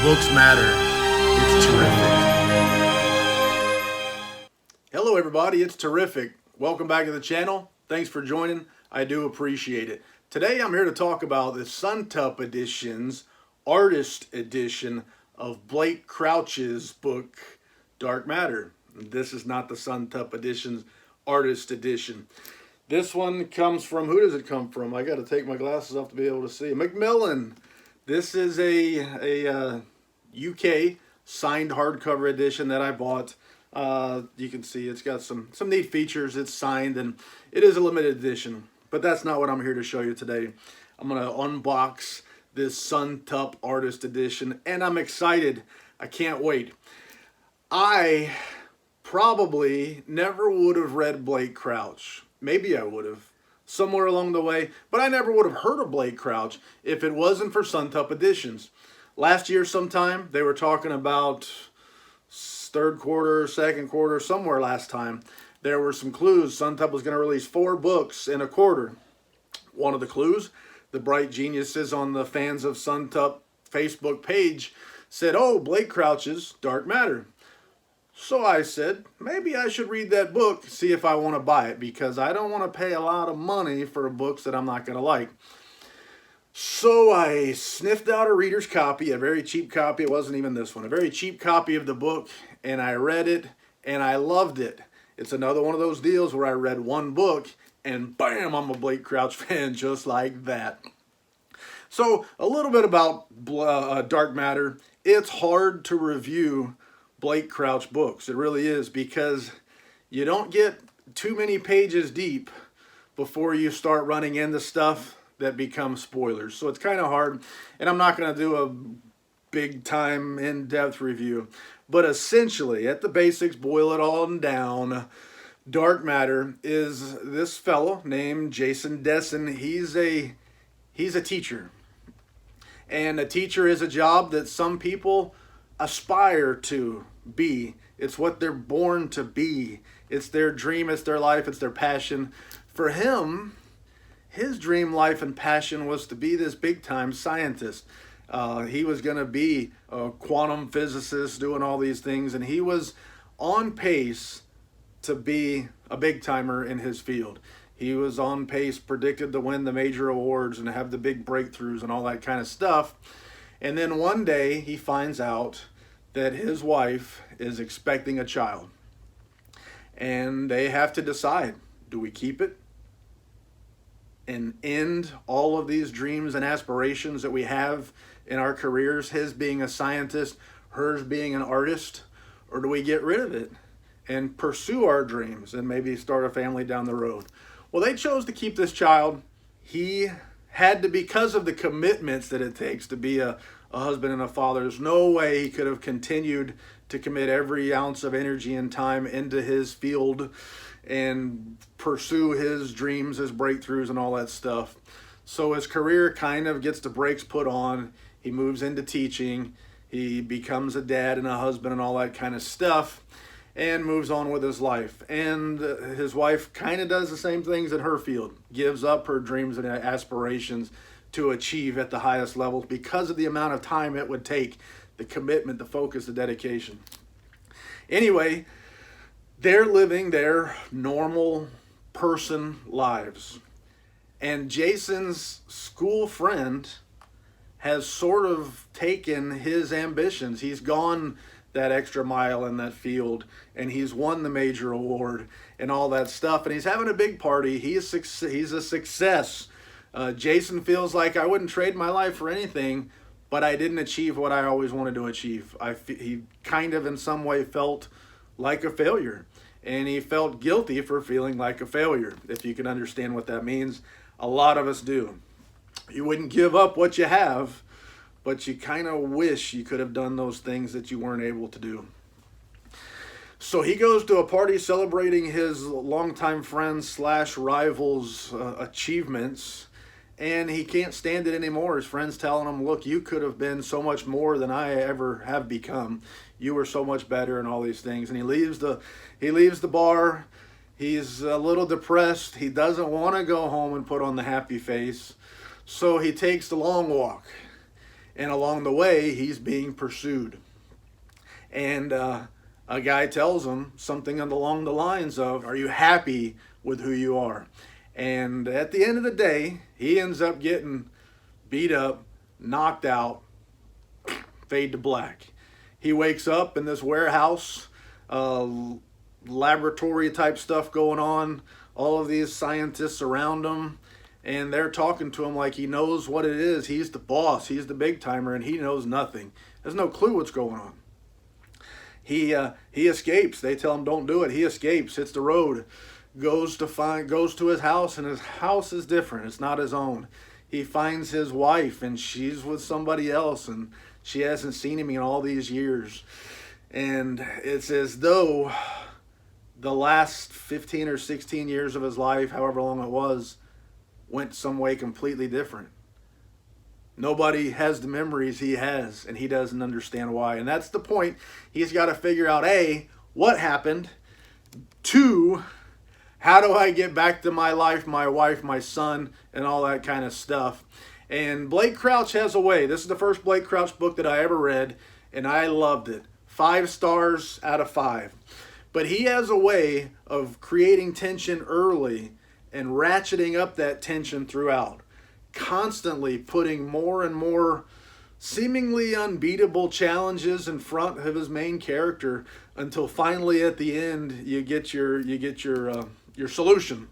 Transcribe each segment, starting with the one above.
books matter. It's terrific. Hello everybody, it's terrific. Welcome back to the channel. Thanks for joining. I do appreciate it. Today I'm here to talk about the Suntup Editions Artist Edition of Blake Crouch's book, Dark Matter. This is not the Suntup Editions Artist Edition. This one comes from, who does it come from? I got to take my glasses off to be able to see. McCammon. This is a UK signed hardcover edition that I bought. You can see it's got some neat features. It's signed and it is a limited edition. But that's not what I'm here to show you today. I'm going to unbox this Suntup Artist Edition and I'm excited. I can't wait. I probably never would have read Blake Crouch. Maybe I would have somewhere along the way, but I never would have heard of Blake Crouch if it wasn't for Suntup Editions. Last year sometime, they were talking about third quarter, second quarter, somewhere last time. There were some clues. Suntup was going to release 4 books in a quarter. One of the clues, the bright geniuses on the Fans of Suntup Facebook page said, oh, Blake Crouch's Dark Matter. So I said, maybe I should read that book, see if I want to buy it, because I don't want to pay a lot of money for books that I'm not going to like. So I sniffed out a reader's copy, a very cheap copy. It wasn't even this one, a very cheap copy of the book, and I read it, and I loved it. It's another one of those deals where I read one book, and bam, I'm a Blake Crouch fan just like that. So a little bit about Dark Matter. It's hard to review Blake Crouch books. It really is, because you don't get too many pages deep before you start running into stuff that becomes spoilers. So it's kind of hard, and I'm not going to do a big time in-depth review. But essentially, at the basics, boil it all down. Dark Matter is this fellow named Jason Dessen. He's a teacher. And a teacher is a job that some people aspire to be. It's what they're born to be. It's their dream, it's their life, it's their passion. For him, his dream, life, and passion was to be this big-time scientist. He was going to be a quantum physicist doing all these things, and he was on pace to be a big-timer in his field. He was on pace, predicted to win the major awards and have the big breakthroughs and all that kind of stuff. And then one day he finds out that his wife is expecting a child. And they have to decide, do we keep it and end all of these dreams and aspirations that we have in our careers, his being a scientist, hers being an artist, or do we get rid of it and pursue our dreams and maybe start a family down the road? Well, they chose to keep this child. He had to, because of the commitments that it takes to be a husband and a father. There's no way he could have continued to commit every ounce of energy and time into his field and pursue his dreams, his breakthroughs, and all that stuff. So his career kind of gets the brakes put on. He moves into teaching. He becomes a dad and a husband and all that kind of stuff, and moves on with his life. And his wife kind of does the same things in her field, gives up her dreams and aspirations to achieve at the highest levels because of the amount of time it would take, the commitment, the focus, the dedication. Anyway, they're living their normal person lives. And Jason's school friend has sort of taken his ambitions. He's gone that extra mile in that field, and he's won the major award and all that stuff, and he's having a big party. He's a success. Jason feels like, I wouldn't trade my life for anything, but I didn't achieve what I always wanted to achieve. He kind of in some way felt like a failure, and he felt guilty for feeling like a failure, if you can understand what that means. A lot of us do. You wouldn't give up what you have, but you kind of wish you could have done those things that you weren't able to do. So he goes to a party celebrating his longtime friend / rival's achievements, and he can't stand it anymore. His friend's telling him, look, you could have been so much more than I ever have become. You were so much better and all these things. And he leaves the bar. He's a little depressed. He doesn't want to go home and put on the happy face. So he takes the long walk. and along the way he's being pursued. And a guy tells him something along the lines of, are you happy with who you are? And at the end of the day, he ends up getting beat up, knocked out, fade to black. He wakes up in this warehouse, laboratory type stuff going on, all of these scientists around him, and they're talking to him like he knows what it is. He's the boss, he's the big timer, and he knows nothing. Has no clue what's going on. He escapes. They tell him don't do it. He escapes, hits the road, goes to his house, and his house is different. It's not his own. He finds his wife, and she's with somebody else, and she hasn't seen him in all these years. And it's as though the last 15 or 16 years of his life, however long it was, went some way completely different. Nobody has the memories he has, and he doesn't understand why. And that's the point. He's got to figure out, A, what happened? 2, how do I get back to my life, my wife, my son, and all that kind of stuff? And Blake Crouch has a way. This is the first Blake Crouch book that I ever read, and I loved it. 5 stars out of 5. But he has a way of creating tension early and ratcheting up that tension throughout, constantly putting more and more seemingly unbeatable challenges in front of his main character until finally at the end you get your solution.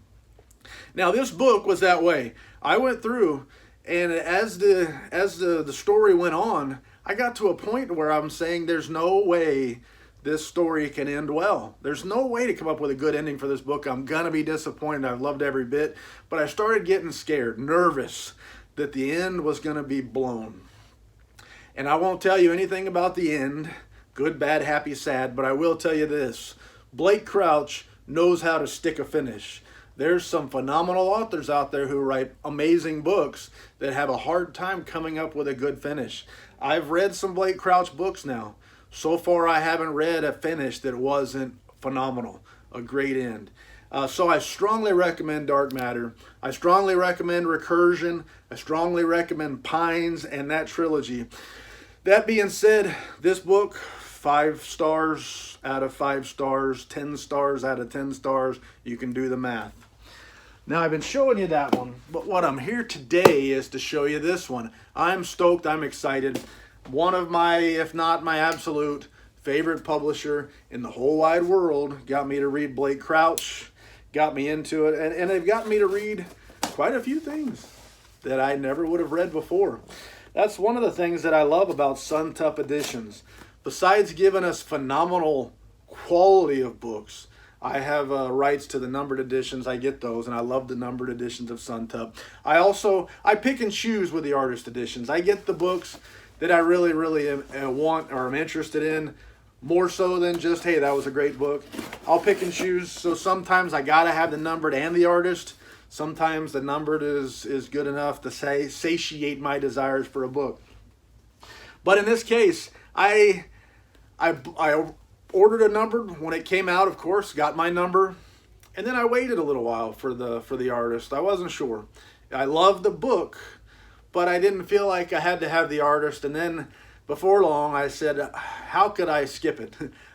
Now this book was that way. I went through, and as the story went on, I got to a point where I'm saying there's no way this story can end well. There's no way to come up with a good ending for this book. I'm gonna be disappointed. I've loved every bit, but I started getting scared, nervous that the end was gonna be blown. And I won't tell you anything about the end, good, bad, happy, sad, but I will tell you this. Blake Crouch knows how to stick a finish. There's some phenomenal authors out there who write amazing books that have a hard time coming up with a good finish. I've read some Blake Crouch books now. So far, I haven't read a finish that wasn't phenomenal, a great end. So I strongly recommend Dark Matter. I strongly recommend Recursion. I strongly recommend Pines and that trilogy. That being said, this book, 5 stars out of 5 stars, 10 stars out of 10 stars. You can do the math. Now, I've been showing you that one, but what I'm here today is to show you this one. I'm stoked. I'm excited. One of my, if not my absolute favorite publisher in the whole wide world, got me to read Blake Crouch, got me into it, and they've got me to read quite a few things that I never would have read before. That's one of the things that I love about Suntup Editions. Besides giving us phenomenal quality of books, I have rights to the numbered editions. I get those, and I love the numbered editions of Suntup. I pick and choose with the artist editions. I get the books that I really, really want or am interested in, more so than just, hey, that was a great book. I'll pick and choose. So sometimes I gotta have the numbered and the artist. Sometimes the numbered is good enough to satiate my desires for a book. But in this case, I ordered a numbered when it came out, of course, got my number, and then I waited a little while for the artist. I wasn't sure. I loved the book, but I didn't feel like I had to have the artist. And then before long, I said, how could I skip it?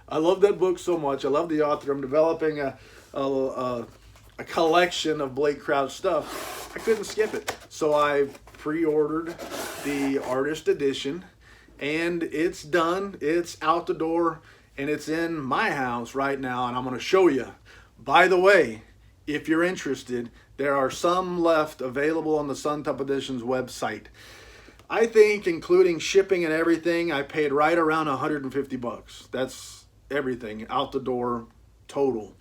I love that book so much. I love the author. I'm developing a collection of Blake Crouch stuff. I couldn't skip it. So I pre-ordered the artist edition, and it's done. It's out the door, and it's in my house right now, and I'm going to show you. By the way, if you're interested, there are some left available on the Suntup Editions website. I think, including shipping and everything, I paid right around 150 bucks. That's everything out the door total.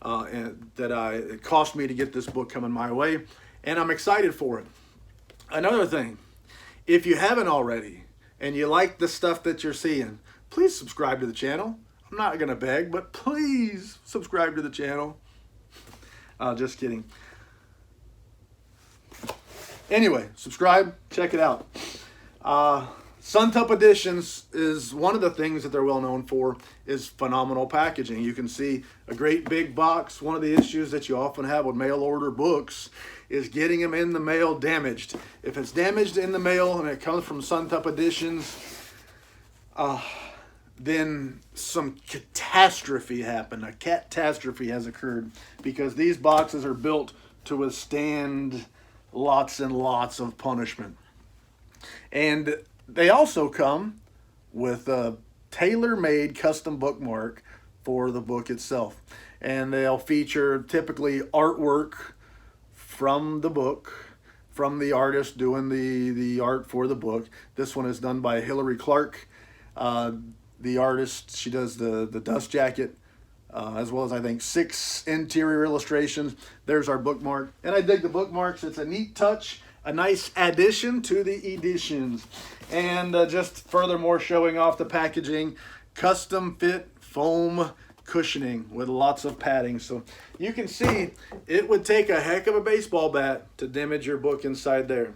It cost me to get this book coming my way, and I'm excited for it. Another thing, if you haven't already and you like the stuff that you're seeing, please subscribe to the channel. I'm not going to beg, but please subscribe to the channel. Just kidding. Anyway, subscribe, check it out. Suntup Editions is one of the things that they're well known for is phenomenal packaging. You can see a great big box. One of the issues that you often have with mail order books is getting them in the mail damaged. If it's damaged in the mail and it comes from Suntup Editions, then some catastrophe happened. A catastrophe has occurred because these boxes are built to withstand lots and lots of punishment. And they also come with a tailor-made custom bookmark for the book itself. And they'll feature typically artwork from the book, from the artist doing the art for the book. This one is done by Hillary Clark. The artist, she does the dust jacket, as well as I think 6 interior illustrations. There's our bookmark. And I dig the bookmarks. It's a neat touch, a nice addition to the editions. And just furthermore showing off the packaging, custom fit foam cushioning with lots of padding. So you can see it would take a heck of a baseball bat to damage your book inside there.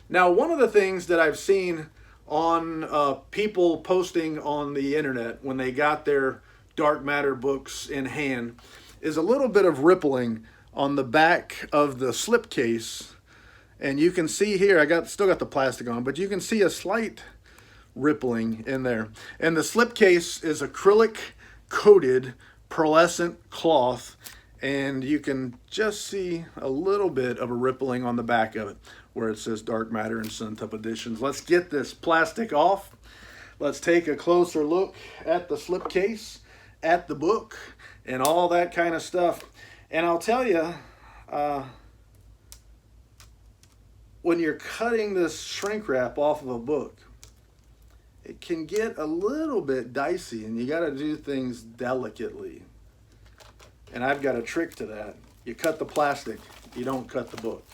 Now, one of the things that I've seen on people posting on the internet when they got their dark matter books in hand is a little bit of rippling on the back of the slipcase. And you can see here, still got the plastic on, but you can see a slight rippling in there. And the slipcase is acrylic coated pearlescent cloth, and you can just see a little bit of a rippling on the back of it where it says Dark Matter and Suntup Editions. Let's get this plastic off. Let's take a closer look at the slipcase, at the book, and all that kind of stuff. And I'll tell you, when you're cutting this shrink wrap off of a book, it can get a little bit dicey, and you got to do things delicately. And I've got a trick to that. You cut the plastic, you don't cut the book.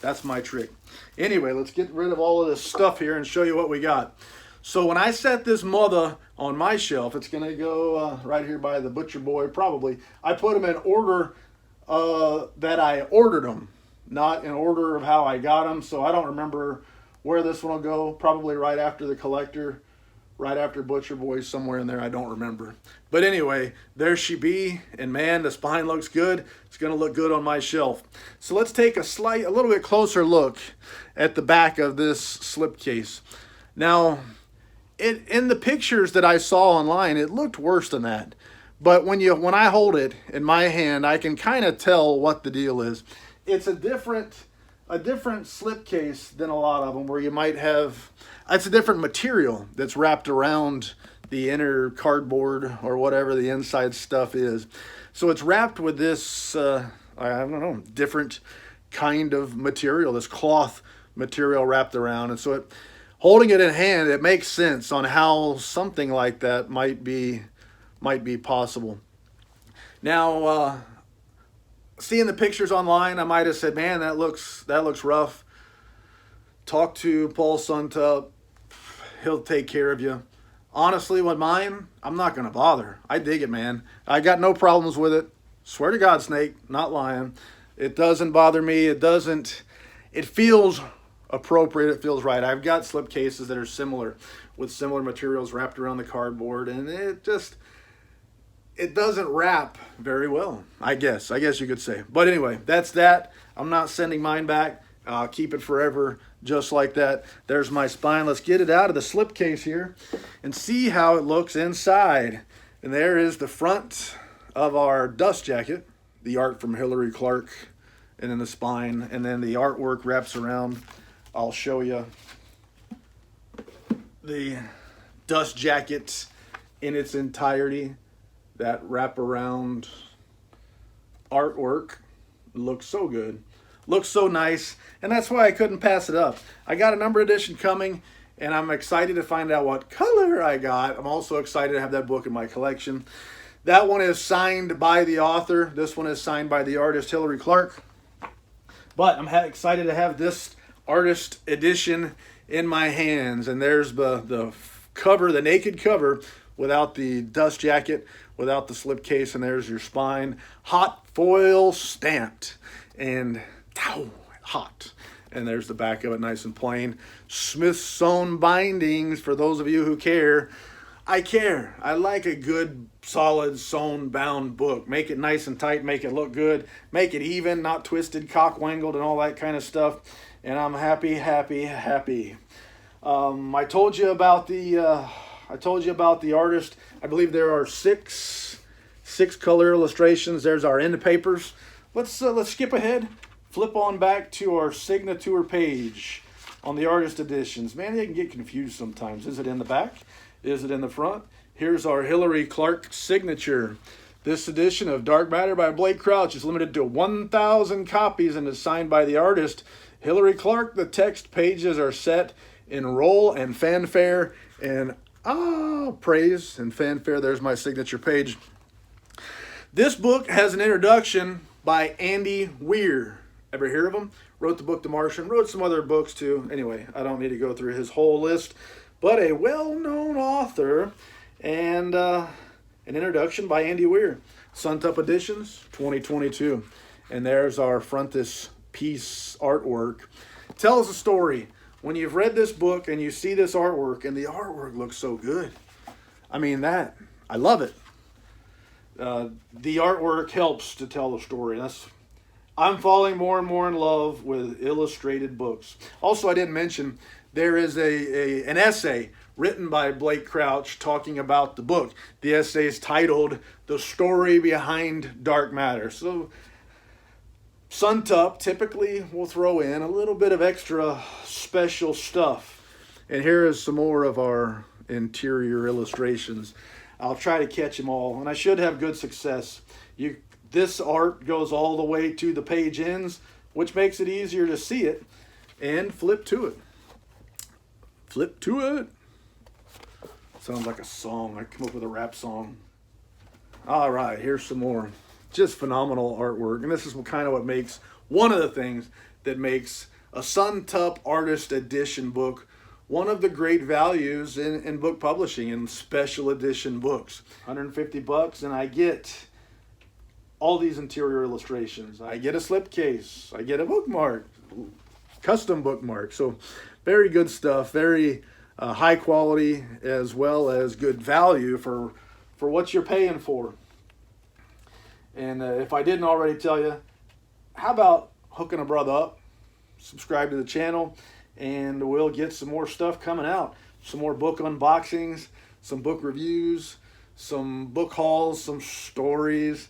That's my trick. Anyway, let's get rid of all of this stuff here and show you what we got. So when I set this mother on my shelf, it's going to go right here by the Butcher Boy, probably. I put them in order that I ordered them, not in order of how I got them. So I don't remember where this one will go. Probably right after the Collector, right after Butcher Boy, somewhere in there. I don't remember. But anyway, there she be. And man, the spine looks good. It's going to look good on my shelf. So let's take a little bit closer look at the back of this slipcase. Now, in the pictures that I saw online, it looked worse than that. But when I hold it in my hand, I can kind of tell what the deal is. It's a different slipcase than a lot of them, where you might have, it's a different material that's wrapped around the inner cardboard or whatever the inside stuff is. So it's wrapped with this, I don't know, different kind of material, this cloth material wrapped around. And so holding it in hand, it makes sense on how something like that might be possible. Now, seeing the pictures online, I might have said, man, that looks rough. Talk to Paul Suntup. He'll take care of you. Honestly, with mine, I'm not going to bother. I dig it, man. I got no problems with it. Swear to God, Snake, not lying. It doesn't bother me. It feels appropriate. It feels right. I've got slipcases that are similar, with similar materials wrapped around the cardboard, and it doesn't wrap very well, I guess you could say. But anyway, that's that. I'm not sending mine back. I'll keep it forever just like that. There's my spine. Let's get it out of the slipcase here and see how it looks inside. And there is the front of our dust jacket, the art from Hillary Clark, and then the spine, and then the artwork wraps around. I'll show you the dust jacket in its entirety. That wraparound artwork looks so good, looks so nice, and that's why I couldn't pass it up. I got a number edition coming, and I'm excited to find out what color I got. I'm also excited to have that book in my collection. That one is signed by the author. This one is signed by the artist Hillary Clark. But I'm excited to have this artist edition in my hands, and there's the cover, the naked cover, without the dust jacket, without the slipcase, and there's your spine, hot foil stamped, and hot. And there's the back of it, nice and plain. Smith sewn bindings, for those of you who care. I care. I like a good, solid, sewn, bound book. Make it nice and tight, make it look good, make it even, not twisted, cock-wangled, and all that kind of stuff. And I'm happy, happy, happy. I told you about the artist. I believe there are six color illustrations. There's our end papers. Let's skip ahead. Flip on back to our signature page on the artist editions. Man, they can get confused sometimes. Is it in the back? Is it in the front? Here's our Hillary Clark signature. This edition of Dark Matter by Blake Crouch is limited to 1,000 copies and is signed by the artist Hillary Clark. The text pages are set in roll and fanfare and praise and fanfare. There's my signature page. This book has an introduction by Andy Weir. Ever hear of him? Wrote the book The Martian, wrote some other books too. Anyway, I don't need to go through his whole list, but a well-known author, and an introduction by Andy Weir. Suntup Editions, 2022. And there's our frontispiece artwork. Tells a story. When you've read this book and you see this artwork, and the artwork looks so good. I mean, I love it. The artwork helps to tell the story. I'm falling more and more in love with illustrated books. Also, I didn't mention there is an essay written by Blake Crouch talking about the book. The essay is titled "The Story Behind Dark Matter." So Suntup typically will throw in a little bit of extra special stuff. And here is some more of our interior illustrations. I'll try to catch them all, and I should have good success. This art goes all the way to the page ends, which makes it easier to see it, and flip to it. Flip to it. Sounds like a song. I come up with a rap song. All right, here's some more. Just phenomenal artwork, and this is kind of what makes, one of the things that makes a Suntup Artist Edition book one of the great values in book publishing and special edition books. $150, and I get all these interior illustrations. I get a slipcase. I get a bookmark, custom bookmark. So very good stuff, very high quality, as well as good value for what you're paying for. And if I didn't already tell you, how about hooking a brother up, subscribe to the channel, and we'll get some more stuff coming out. Some more book unboxings, some book reviews, some book hauls, some stories,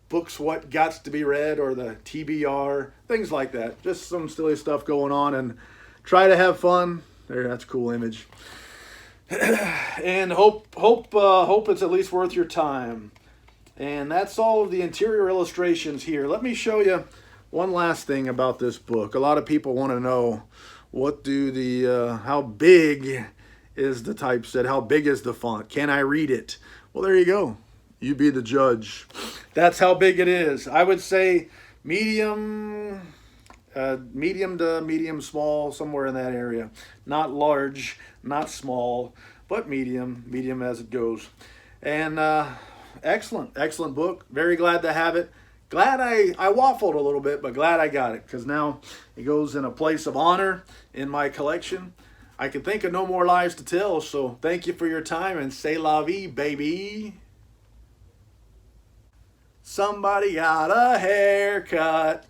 books what gots to be read, or the TBR, things like that. Just some silly stuff going on, and try to have fun. There, that's a cool image. And hope it's at least worth your time. And that's all of the interior illustrations here. Let me show you one last thing about this book. A lot of people want to know, how big is the typeset? How big is the font? Can I read it? Well, there you go. You be the judge. That's how big it is. I would say medium to medium small, somewhere in that area. Not large, not small, but medium as it goes. And excellent book. Very glad to have it. Glad I waffled a little bit, but glad I got it, because now it goes in a place of honor in my collection. I can think of no more lies to tell, so thank you for your time, and c'est la vie, baby. Somebody got a haircut.